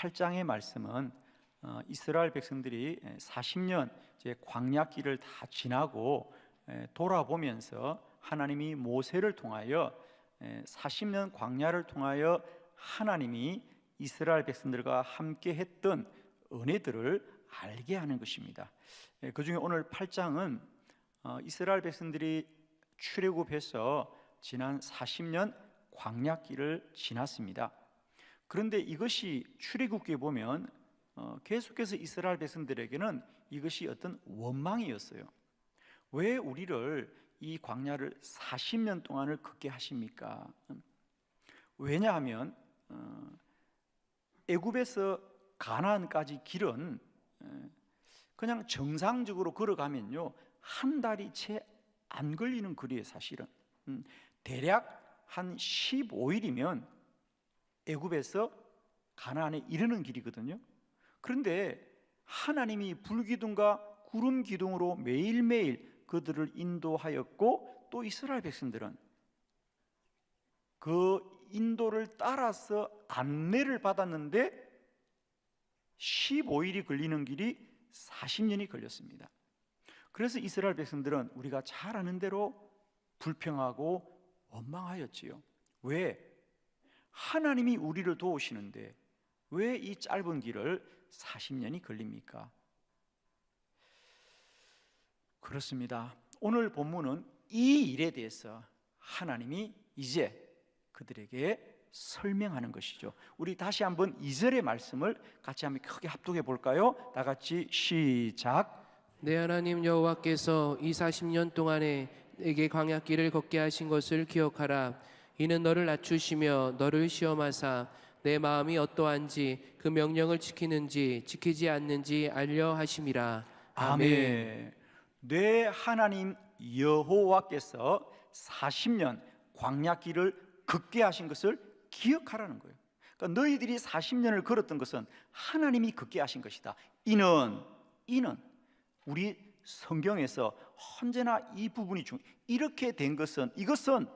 8장의 말씀은 이스라엘 백성들이 40년 이제 광야길을 다 지나고 돌아보면서 하나님이 모세를 통하여 40년 광야를 통하여 하나님이 이스라엘 백성들과 함께 했던 은혜들을 알게 하는 것입니다. 그 중에 오늘 8장은 이스라엘 백성들이 출애굽해서 지난 40년 광야길을 지났습니다. 그런데 이것이 출애굽기에 보면 계속해서 이스라엘 백성들에게는 이것이 어떤 원망이었어요. 왜 우리를 이 광야를 40년 동안을 걷게 하십니까? 왜냐하면 애굽에서 가나안까지 길은 그냥 정상적으로 걸어가면요 한 달이 채 안 걸리는 거리에 사실은 대략 한 15일이면 애굽에서 가나안에 이르는 길이거든요. 그런데 하나님이 불기둥과 구름 기둥으로 매일매일 그들을 인도하였고, 또 이스라엘 백성들은 그 인도를 따라서 안내를 받았는데 15일이 걸리는 길이 40년이 걸렸습니다. 그래서 이스라엘 백성들은 우리가 잘 아는 대로 불평하고 원망하였지요. 왜? 하나님이 우리를 도우시는데 왜 이 짧은 길을 40년이 걸립니까? 그렇습니다. 오늘 본문은 이 일에 대해서 하나님이 이제 그들에게 설명하는 것이죠. 우리 다시 한번 2절의 말씀을 같이 한번 크게 합독해 볼까요? 다 같이 시작. 내 하나님 여호와께서 이 40년 동안에 내게 광야길을 걷게 하신 것을 기억하라. 이는 너를 낮추시며 너를 시험하사 내 마음이 어떠한지 그 명령을 지키는지 지키지 않는지 알려 하심이라. 아멘. 내 하나님 여호와께서 40년 광야길을 걷게 하신 것을 기억하라는 거예요. 그러니까 너희들이 40년을 걸었던 것은 하나님이 걷게 하신 것이다. 이는 우리 성경에서 언제나 이 부분이 이렇게 된 것은, 이것은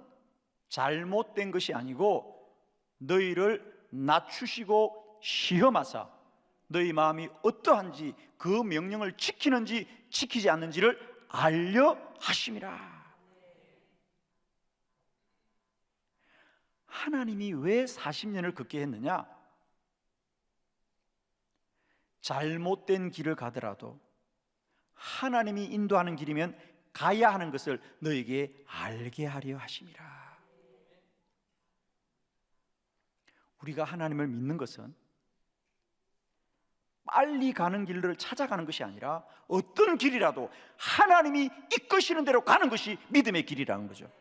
잘못된 것이 아니고 너희를 낮추시고 시험하사 너희 마음이 어떠한지 그 명령을 지키는지 지키지 않는지를 알려 하심이라. 하나님이 왜 40년을 걷게 했느냐? 잘못된 길을 가더라도 하나님이 인도하는 길이면 가야 하는 것을 너에게 알게 하려 하심이라. 우리가 하나님을 믿는 것은 빨리 가는 길을 찾아가는 것이 아니라 어떤 길이라도 하나님이 이끄시는 대로 가는 것이 믿음의 길이라는 거죠.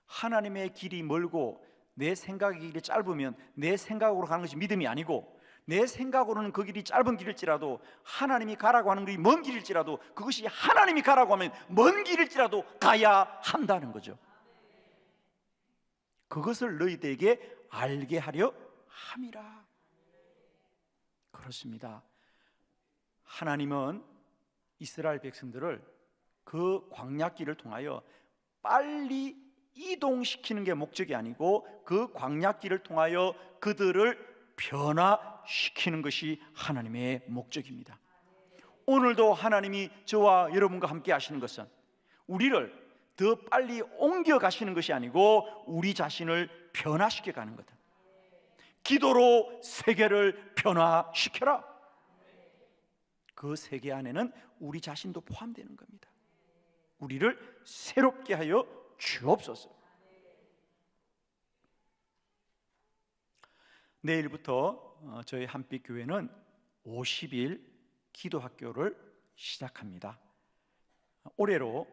하나님의 길이 멀고 내 생각의 길이 짧으면 내 생각으로 가는 것이 믿음이 아니고, 내 생각으로는 그 길이 짧은 길일지라도 하나님이 가라고 하는 길이 먼 길일지라도 그것이 하나님이 가라고 하면 먼 길일지라도 가야 한다는 거죠. 그것을 너희들에게 알게 하려 함이라. 그렇습니다. 하나님은 이스라엘 백성들을 그 광야길을 통하여 빨리 이동시키는 게 목적이 아니고 그 광야길을 통하여 그들을 변화시키는 것이 하나님의 목적입니다. 오늘도 하나님이 저와 여러분과 함께 하시는 것은 우리를 더 빨리 옮겨가시는 것이 아니고 우리 자신을 변화시켜 가는 거다. 기도로 세계를 변화시켜라. 그 세계 안에는 우리 자신도 포함되는 겁니다. 우리를 새롭게 하여 주옵소서. 내일부터 저희 한빛교회는 50일 기도학교를 시작합니다. 올해로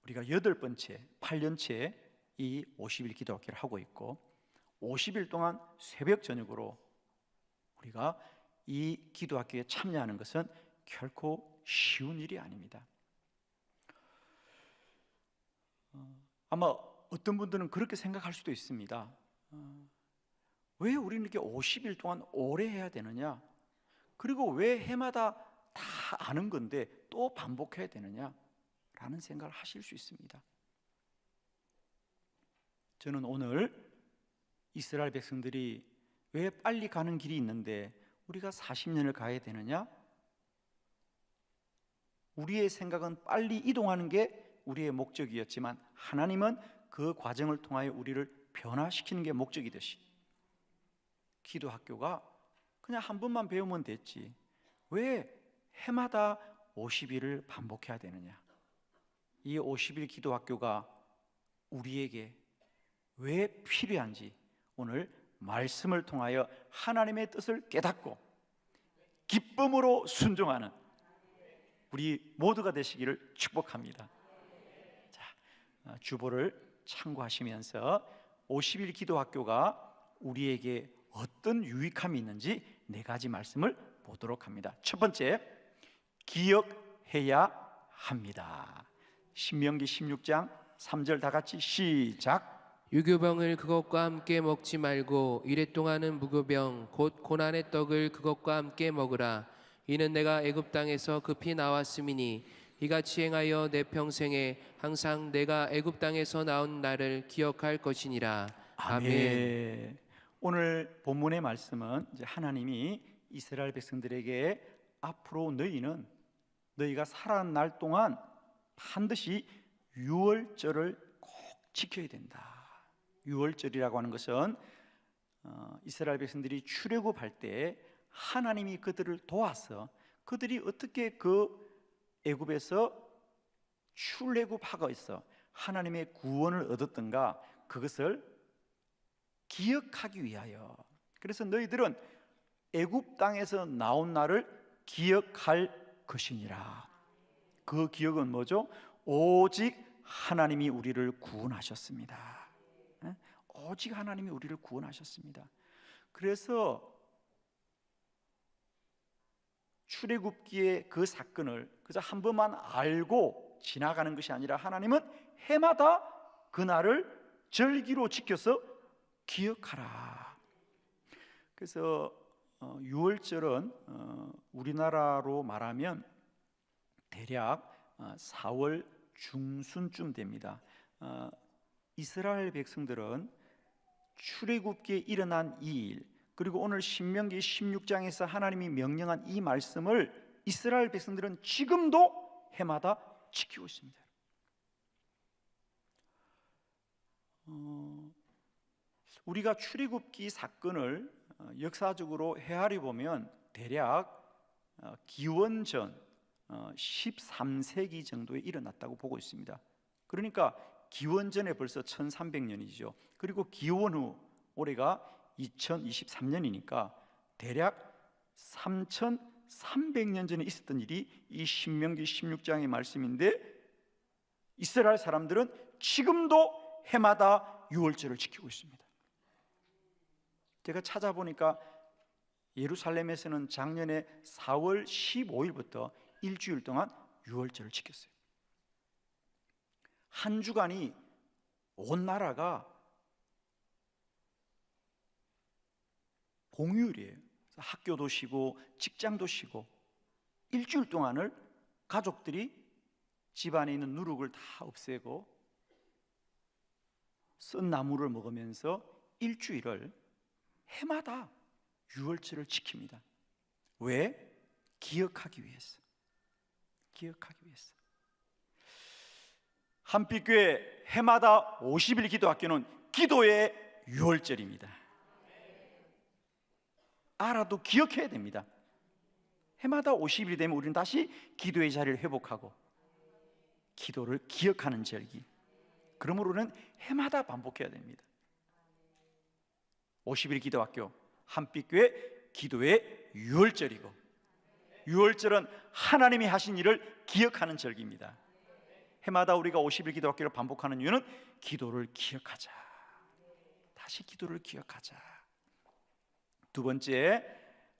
우리가 8년째 이 50일 기도학교를 하고 있고, 50일 동안 새벽 저녁으로 우리가 이 기도학교에 참여하는 것은 결코 쉬운 일이 아닙니다. 아마 어떤 분들은 그렇게 생각할 수도 있습니다. 왜 우리는 이렇게 50일 동안 오래 해야 되느냐? 그리고 왜 해마다 다 아는 건데 또 반복해야 되느냐? 라는 생각을 하실 수 있습니다. 저는 오늘 이스라엘 백성들이 왜 빨리 가는 길이 있는데 우리가 40년을 가야 되느냐? 우리의 생각은 빨리 이동하는 게 우리의 목적이었지만 하나님은 그 과정을 통하여 우리를 변화시키는 게 목적이듯이 기도 학교가 그냥 한 번만 배우면 됐지 왜 해마다 50일을 반복해야 되느냐? 이 50일 기도 학교가 우리에게 왜 필요한지 오늘 말씀을 통하여 하나님의 뜻을 깨닫고 기쁨으로 순종하는 우리 모두가 되시기를 축복합니다. 자, 주보를 참고하시면서 50일 기도 학교가 우리에게 어떤 유익함이 있는지 네 가지 말씀을 보도록 합니다. 첫 번째, 기억해야 합니다. 신명기 16장 3절 다 같이 시작. 유교병을 그것과 함께 먹지 말고 이래 동안은 무교병 곧 고난의 떡을 그것과 함께 먹으라. 이는 내가 애굽 땅에서 급히 나왔음이니 이같이 행하여 내 평생에 항상 내가 애굽 땅에서 나온 날을 기억할 것이니라. 아멘. 오늘 본문의 말씀은 이제 하나님이 이스라엘 백성들에게 앞으로 너희가 살아난 날 동안 반드시 유월절을 꼭 지켜야 된다. 유월절이라고 하는 것은 이스라엘 백성들이 출애굽할 때 하나님이 그들을 도와서 그들이 어떻게 그 애굽에서 출애굽하고 있어 하나님의 구원을 얻었던가 그것을 기억하기 위하여. 그래서 너희들은 애굽 땅에서 나온 날을 기억할 것이니라. 그 기억은 뭐죠? 오직 하나님이 우리를 구원하셨습니다. 오직 하나님이 우리를 구원하셨습니다. 그래서 출애굽기의 그 사건을 그저 한 번만 알고 지나가는 것이 아니라 하나님은 해마다 그날을 절기로 지켜서 기억하라. 그래서 유월절은 우리나라로 말하면 대략 4월 중순쯤 됩니다. 이스라엘 백성들은 출애굽기에 일어난 이 일, 그리고 오늘 신명기 16장에서 하나님이 명령한 이 말씀을 이스라엘 백성들은 지금도 해마다 지키고 있습니다. 우리가 출애굽기 사건을 역사적으로 헤아려 보면 대략 기원전 13세기 정도에 일어났다고 보고 있습니다. 그러니까 기원전에 벌써 1300년이죠. 그리고 기원 후 올해가 2023년이니까 대략 3300년 전에 있었던 일이 이 신명기 16장의 말씀인데 이스라엘 사람들은 지금도 해마다 유월절을 지키고 있습니다. 제가 찾아보니까 예루살렘에서는 작년에 4월 15일부터 일주일 동안 유월절을 지켰어요. 한 주간이 온 나라가 공휴일이에요. 학교도 쉬고 직장도 쉬고 일주일 동안을 가족들이 집안에 있는 누룩을 다 없애고 쓴 나물을 먹으면서 일주일을 해마다 유월절을 지킵니다. 왜? 기억하기 위해서. 기억하기 위해서. 한빛교회 해마다 50일 기도학교는 기도의 유월절입니다. 알아도 기억해야 됩니다. 해마다 50일이 되면 우리는 다시 기도의 자리를 회복하고 기도를 기억하는 절기. 그러므로는 해마다 반복해야 됩니다. 50일 기도학교 한빛교회 기도의 유월절이고 유월절은 하나님이 하신 일을 기억하는 절기입니다. 해마다 우리가 50일 기도학교를 반복하는 이유는 기도를 기억하자. 다시 기도를 기억하자. 두 번째,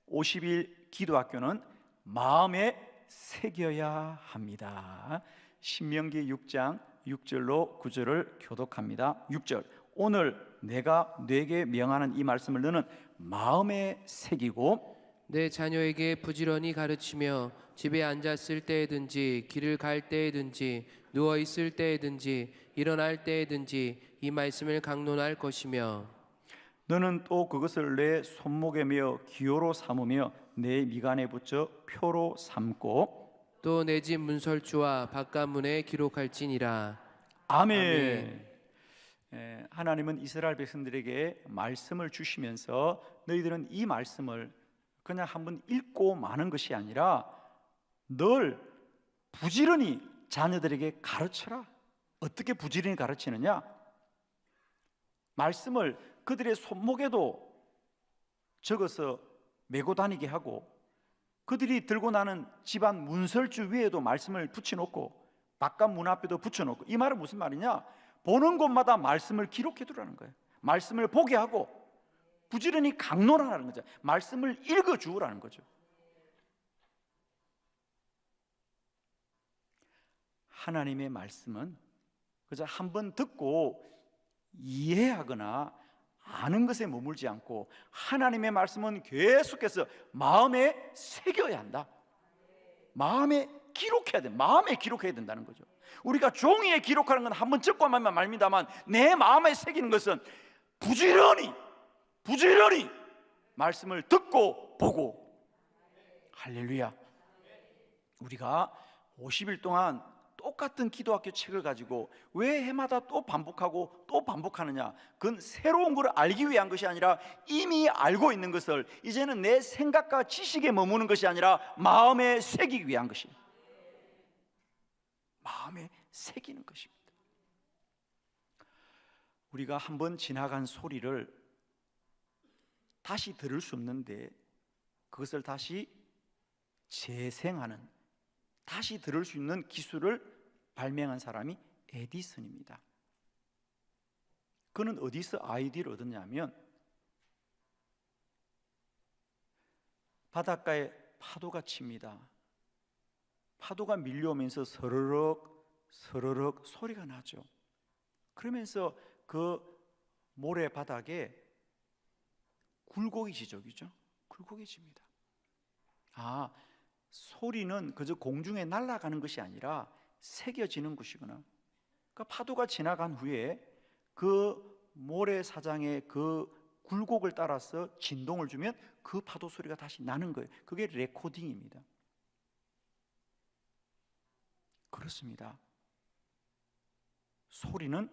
50일 기도학교는 마음에 새겨야 합니다. 신명기 6장 6절로 9절을 교독합니다. 6절, 오늘 내가 네게 명하는 이 말씀을 너는 마음에 새기고 내 자녀에게 부지런히 가르치며 집에 앉았을 때에든지 길을 갈 때에든지 누워 있을 때에든지 일어날 때에든지 이 말씀을 강론할 것이며 너는 또 그것을 내 손목에 메어 기호로 삼으며 내 미간에 붙여 표로 삼고 또 내 집 문설주와 바깥문에 기록할지니라. 아멘. 하나님은 이스라엘 백성들에게 말씀을 주시면서 너희들은 이 말씀을 그냥 한번 읽고 마는 것이 아니라 늘 부지런히 자녀들에게 가르쳐라. 어떻게 부지런히 가르치느냐? 말씀을 그들의 손목에도 적어서 메고 다니게 하고 그들이 들고 나는 집안 문설주 위에도 말씀을 붙여놓고 바깥 문 앞에도 붙여놓고. 이 말은 무슨 말이냐? 보는 곳마다 말씀을 기록해 두라는 거예요. 말씀을 보게 하고 부지런히 강론하라는 거죠. 말씀을 읽어주라는 거죠. 하나님의 말씀은 그저 한번 듣고 이해하거나 아는 것에 머물지 않고 하나님의 말씀은 계속해서 마음에 새겨야 한다. 마음에 기록해야 돼. 마음에 기록해야 된다는 거죠. 우리가 종이에 기록하는 건 한번 적고 말면 말입니다만 내 마음에 새기는 것은 부지런히 말씀을 듣고 보고. 할렐루야. 우리가 50일 동안 똑같은 기도학교 책을 가지고 왜 해마다 또 반복하고 또 반복하느냐? 그건 새로운 걸 알기 위한 것이 아니라 이미 알고 있는 것을 이제는 내 생각과 지식에 머무는 것이 아니라 마음에 새기기 위한 것이에요. 마음에 새기는 것입니다. 우리가 한번 지나간 소리를 다시 들을 수 없는데 그것을 다시 재생하는, 다시 들을 수 있는 기술을 발명한 사람이 에디슨입니다. 그는 어디서 아이디어를 얻었냐면 바닷가에 파도가 칩니다. 파도가 밀려오면서 서르륵 소리가 나죠. 그러면서 그 모래 바닥에 굴곡이 지적이죠. 굴곡이 집니다. 소리는 그저 공중에 날아가는 것이 아니라 새겨지는 것이구나. 그러니까 파도가 지나간 후에 그 모래사장의 그 굴곡을 따라서 진동을 주면 그 파도 소리가 다시 나는 거예요. 그게 레코딩입니다. 그렇습니다. 소리는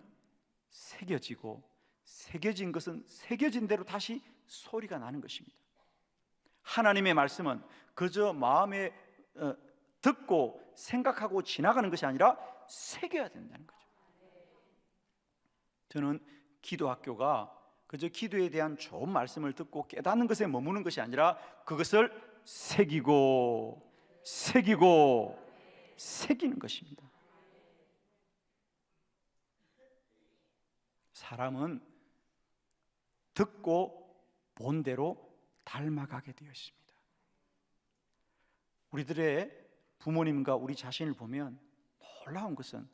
새겨지고 새겨진 것은 새겨진 대로 다시 소리가 나는 것입니다. 하나님의 말씀은 그저 마음에 듣고 생각하고 지나가는 것이 아니라 새겨야 된다는 거죠. 저는 기도학교가 그저 기도에 대한 좋은 말씀을 듣고 깨닫는 것에 머무는 것이 아니라 그것을 새기고 새기는 것입니다. 사람은 듣고 본 대로 닮아가게 되어 있습니다. 우리들의 부모님과 우리 자신을 보면 놀라운 것은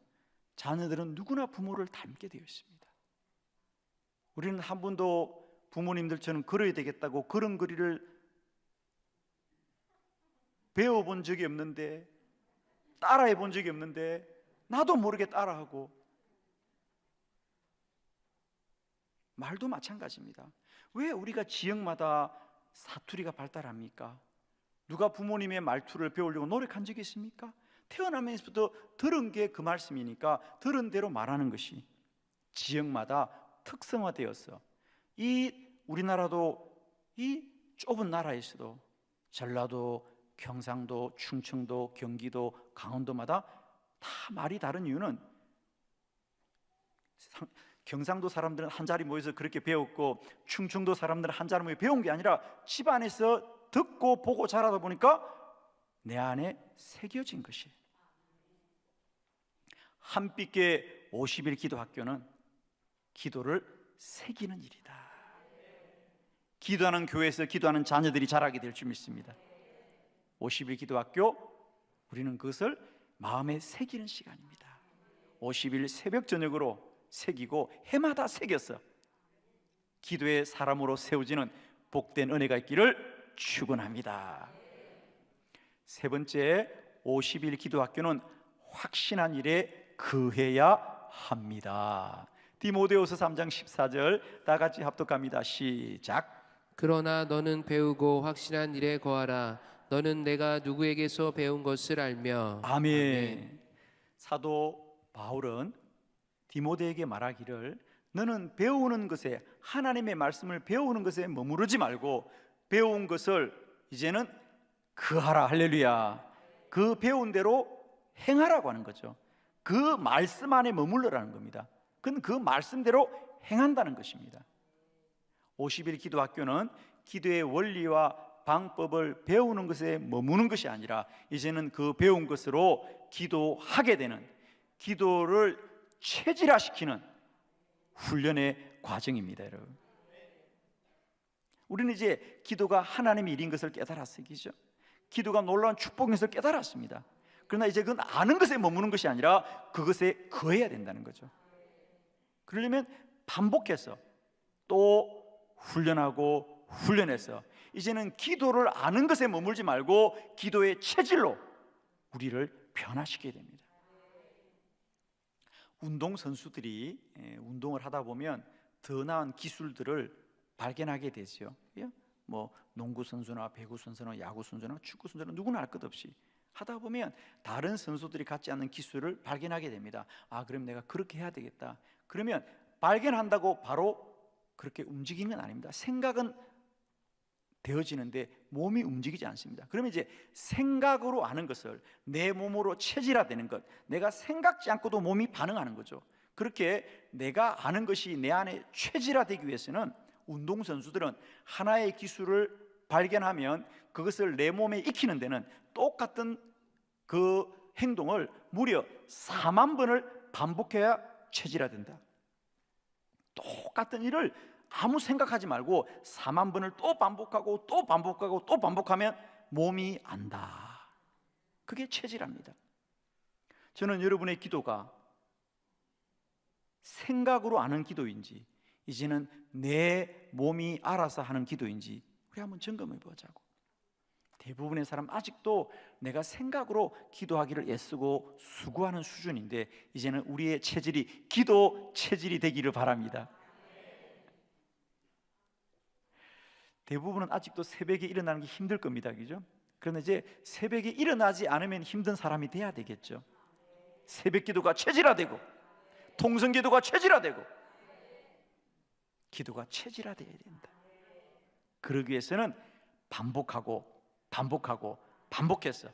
자녀들은 누구나 부모를 닮게 되어 있습니다. 우리는 한 번도 부모님들처럼 걸어야 되겠다고 걸음걸이를 배워본 적이 없는데, 따라해 본 적이 없는데 나도 모르게 따라하고. 말도 마찬가지입니다. 왜 우리가 지역마다 사투리가 발달합니까? 누가 부모님의 말투를 배우려고 노력한 적이 있습니까? 태어나면서부터 들은 게 그 말씀이니까 들은 대로 말하는 것이 지역마다 특성화되어서, 이 우리나라도 이 좁은 나라에서도 전라도, 경상도, 충청도, 경기도, 강원도마다 다 말이 다른 이유는 경상도 사람들은 한 자리 모여서 그렇게 배웠고 충청도 사람들은 한 자리 모여 배운 게 아니라 집안에서 듣고 보고 자라다 보니까 내 안에 새겨진 것이에요. 한빛계 50일 기도학교는 기도를 새기는 일이다. 기도하는 교회에서 기도하는 자녀들이 자라게 될 줄 믿습니다. 50일 기도학교, 우리는 그것을 마음에 새기는 시간입니다. 50일 새벽 저녁으로 새기고 해마다 새겨서 기도의 사람으로 세워지는 복된 은혜가 있기를 축원합니다. 세 번째, 50일 기도학교는 확신한 일에 거해야 합니다. 디모데후서 3장 14절 다 같이 합독합니다. 시작. 그러나 너는 배우고 확실한 일에 거하라. 너는 내가 누구에게서 배운 것을 알며. 아멘. 사도 바울은 디모데에게 말하기를 너는 배우는 것에, 하나님의 말씀을 배우는 것에 머무르지 말고 배운 것을 이제는 거하라. 할렐루야. 그 배운 대로 행하라고 하는 거죠. 그 말씀 안에 머물러라는 겁니다. 그건 그 말씀대로 행한다는 것입니다. 50일 기도학교는 기도의 원리와 방법을 배우는 것에 머무는 것이 아니라 이제는 그 배운 것으로 기도하게 되는, 기도를 체질화시키는 훈련의 과정입니다. 여러분, 우리는 이제 기도가 하나님의 일인 것을 깨달았어요. 기도가 놀라운 축복인 것을 깨달았습니다. 그러나 이제 그건 아는 것에 머무는 것이 아니라 그것에 거해야 된다는 거죠. 그러려면 반복해서 또 훈련하고 훈련해서 이제는 기도를 아는 것에 머물지 말고 기도의 체질로 우리를 변화시켜야 됩니다. 운동선수들이 운동을 하다 보면 더 나은 기술들을 발견하게 되죠. 뭐 농구선수나 배구선수나 야구선수나 축구선수나 누구나 할 것 없이 하다 보면 다른 선수들이 갖지 않는 기술을 발견하게 됩니다. 아, 그럼 내가 그렇게 해야 되겠다. 그러면 발견한다고 바로 그렇게 움직이는 건 아닙니다. 생각은 되어지는데 몸이 움직이지 않습니다. 그러면 이제 생각으로 아는 것을 내 몸으로 체질화되는 것, 내가 생각지 않고도 몸이 반응하는 거죠. 그렇게 내가 아는 것이 내 안에 체질화되기 위해서는 운동선수들은 하나의 기술을 발견하면 그것을 내 몸에 익히는 데는 똑같은 그 행동을 무려 4만 번을 반복해야 체질화된다. 똑같은 일을 아무 생각하지 말고 4만 번을 또 반복하고 또 반복하고 또 반복하면 몸이 안다. 그게 체질합니다. 저는 여러분의 기도가 생각으로 아는 기도인지 이제는 내 몸이 알아서 하는 기도인지 우리 한번 점검해 보자고. 대부분의 사람 아직도 내가 생각으로 기도하기를 애쓰고 수고하는 수준인데 이제는 우리의 체질이 기도 체질이 되기를 바랍니다. 대부분은 아직도 새벽에 일어나는 게 힘들 겁니다. 그죠? 그런데 이제 새벽에 일어나지 않으면 힘든 사람이 돼야 되겠죠. 새벽 기도가 체질화되고 통성 기도가 체질화되고 기도가 체질화되어야 된다. 그러기 위해서는 반복하고 반복해서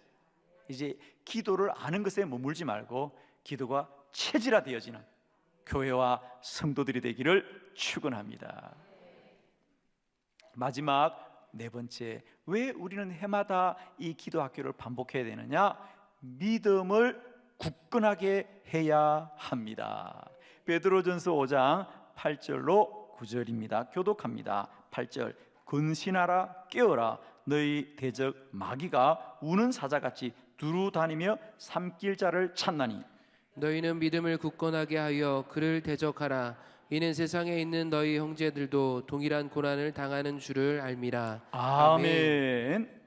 이제 기도를 아는 것에 머물지 말고 기도가 체질화되어지는 교회와 성도들이 되기를 축원합니다. 마지막 네 번째, 왜 우리는 해마다 이 기도 학교를 반복해야 되느냐? 믿음을 굳건하게 해야 합니다. 베드로전서 5장 8절로 9절입니다. 교독합니다. 8절, 근신하라 깨어라 너희 대적 마귀가 우는 사자같이 두루 다니며 삼킬 자를 찾나니 너희는 믿음을 굳건하게 하여 그를 대적하라. 이는 세상에 있는 너희 형제들도 동일한 고난을 당하는 줄을 알미라. 아멘.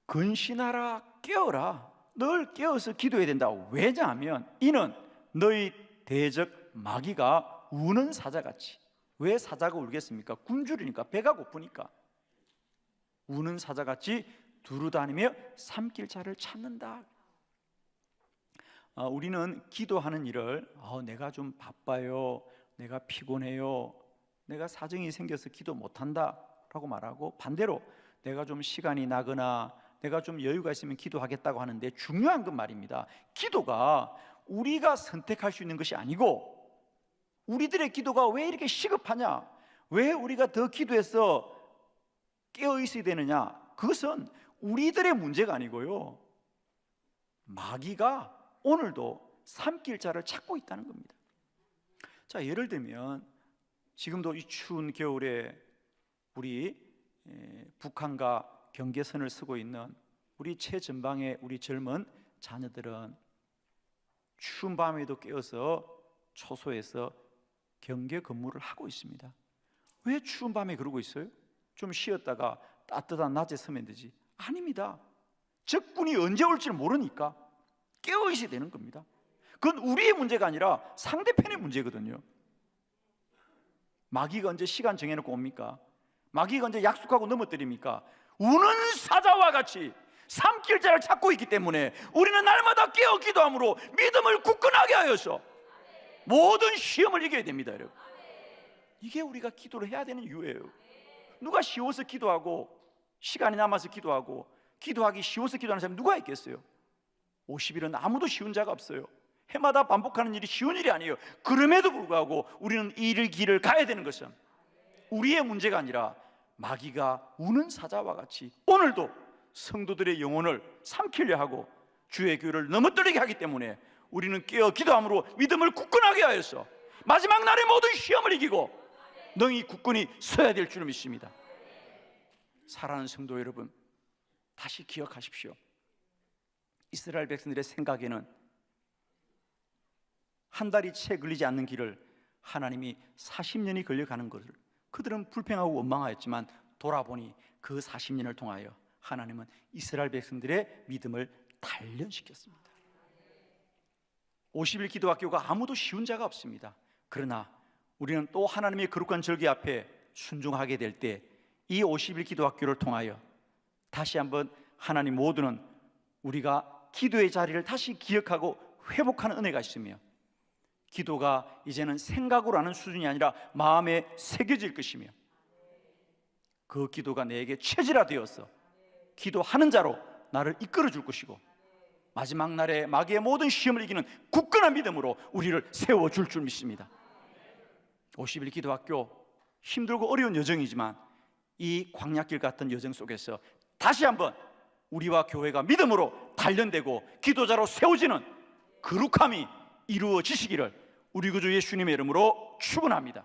근신하라 깨어라. 늘 깨어서 기도해야 된다. 왜냐하면 이는 너희 대적 마귀가 우는 사자같이. 왜 사자가 울겠습니까? 굶주리니까, 배가 고프니까. 우는 사자같이 두루다니며 삼킬 자를 찾는다. 우리는 기도하는 일을 내가 좀 바빠요, 내가 피곤해요, 내가 사정이 생겨서 기도 못한다 라고 말하고, 반대로 내가 좀 시간이 나거나 내가 좀 여유가 있으면 기도하겠다고 하는데, 중요한 건 말입니다. 기도가 우리가 선택할 수 있는 것이 아니고, 우리들의 기도가 왜 이렇게 시급하냐, 왜 우리가 더 기도해서 깨어 있어야 되느냐, 그것은 우리들의 문제가 아니고요, 마귀가 오늘도 삼킬 자를 찾고 있다는 겁니다. 자, 예를 들면 지금도 이 추운 겨울에 우리 북한과 경계선을 쓰고 있는 우리 최전방의 우리 젊은 자녀들은 추운 밤에도 깨어서 초소에서 경계 근무를 하고 있습니다. 왜 추운 밤에 그러고 있어요? 좀 쉬었다가 따뜻한 낮에 서면 되지. 아닙니다. 적군이 언제 올지 모르니까 깨어 있어야 되는 겁니다. 그건 우리의 문제가 아니라 상대편의 문제거든요. 마귀가 언제 시간 정해놓고 옵니까? 마귀가 언제 약속하고 넘어뜨립니까? 우는 사자와 같이 삼킬 자를 찾고 있기 때문에 우리는 날마다 깨어 기도함으로 믿음을 굳건하게 하여서 모든 시험을 이겨야 됩니다, 여러분. 이게 우리가 기도를 해야 되는 이유예요. 누가 쉬워서 기도하고 시간이 남아서 기도하고 기도하기 쉬워서 기도하는 사람이 누가 있겠어요? 50일은 아무도 쉬운 자가 없어요. 해마다 반복하는 일이 쉬운 일이 아니에요. 그럼에도 불구하고 우리는 이 길을 가야 되는 것은 우리의 문제가 아니라 마귀가 우는 사자와 같이 오늘도 성도들의 영혼을 삼키려 하고 주의 교회를 넘어뜨리게 하기 때문에 우리는 깨어 기도함으로 믿음을 굳건하게 하여서 마지막 날의 모든 시험을 이기고 능히 굳건히 서야 될 줄 믿습니다. 사랑하는 성도 여러분, 다시 기억하십시오. 이스라엘 백성들의 생각에는 한 달이 채 걸리지 않는 길을 하나님이 40년이 걸려가는 것을 그들은 불평하고 원망하였지만 돌아보니 그 40년을 통하여 하나님은 이스라엘 백성들의 믿음을 단련시켰습니다. 50일 기도학교가 아무도 쉬운 자가 없습니다. 그러나 우리는 또 하나님의 거룩한 절기 앞에 순종하게 될 때 이 50일 기도학교를 통하여 다시 한번 하나님 모두는 우리가 기도의 자리를 다시 기억하고 회복하는 은혜가 있으며 기도가 이제는 생각으로 하는 수준이 아니라 마음에 새겨질 것이며 그 기도가 내게 체질화되어서 기도하는 자로 나를 이끌어 줄 것이고 마지막 날에 마귀의 모든 시험을 이기는 굳건한 믿음으로 우리를 세워줄 줄 믿습니다. 50일 기도학교 힘들고 어려운 여정이지만 이 광야길 같은 여정 속에서 다시 한번 우리와 교회가 믿음으로 단련되고 기도자로 세워지는 거룩함이 이루어지시기를 우리 구주 예수님의 이름으로 축원합니다.